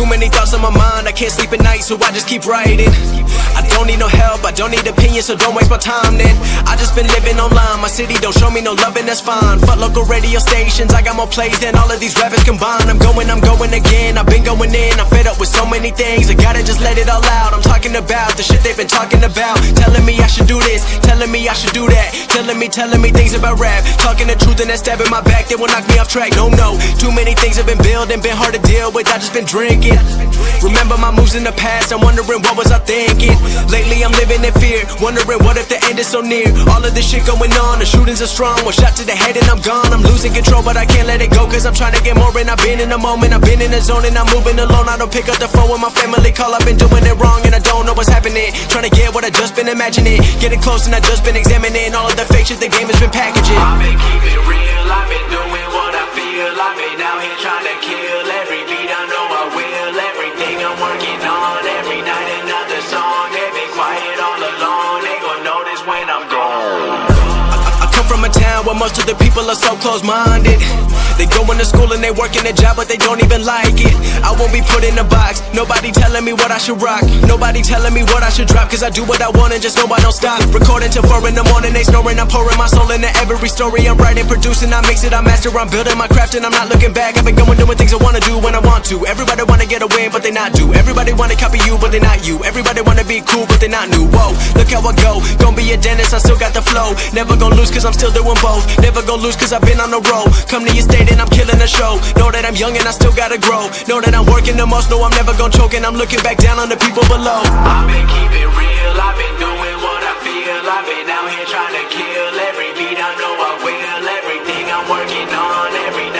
many thoughts on my mind, I can't sleep at night, so I just keep writing. I don't need no help, I don't need opinions, so don't waste my time then. I just been living online, my city don't show me no love and that's fine. Fuck local radio stations, I got more plays than all of these rappers combined. I'm going again, I've been going in, I'm fed up with so many things, I gotta just let it all out. I'm talking about the shit they've been talking about, telling me I should do this, telling me I should do that, telling me things about rap, talking the truth and that stab in my back, they will knock me off track. No, too many things have been building, been hard to deal with, I just been drinking. Remember my moves in the past, I'm wondering what was I thinking. Lately I'm living in fear, wondering what if the end is so near. All of this shit going on, the shootings are strong, one shot to the head and I'm gone. I'm losing control but I can't let it go, cause I'm trying to get more. And I've been in the moment, I've been in the zone, and I'm moving alone. I don't pick up the phone when my family call, I've been doing it wrong and I don't know what's happening. Trying to get what I just been imagining, getting close and I just been examining all of the fake shit the game has been packaging. I've been keeping real, I've been doing what I feel. I've been out here trying to kill every beat, I know I will. Everything I'm working on, every night another song. They've been quiet all along, they gon' notice when I'm gone. I come from a town where most of the people are so close-minded. They going to school and they working a job but they don't even like it. I won't be put in a box, nobody telling me what I should rock, nobody telling me what I should drop, cause I do what I want and just know I don't stop. Recording till 4 in the morning, they snoring, I'm pouring my soul into every story. I'm writing, producing, I mix it, I master, I'm building my craft and I'm not looking back. I've been going doing things I wanna do when I want to. Everybody wanna get a win but they not do, everybody wanna copy you but they not you, everybody wanna be cool but they not new. Whoa, look how I go, gonna be a dentist, I still got the flow. Never gonna lose cause I'm still doing both, never gonna lose cause I've been on the road. Come to your state and I'm killing the show, know that I'm young and I still gotta grow, know that I'm working the most, know I'm never gonna choke, and I'm looking back down on the people below. I've been keeping real, I've been doing what I feel. I've been out here trying to kill every beat, I know I will. Everything I'm working on, every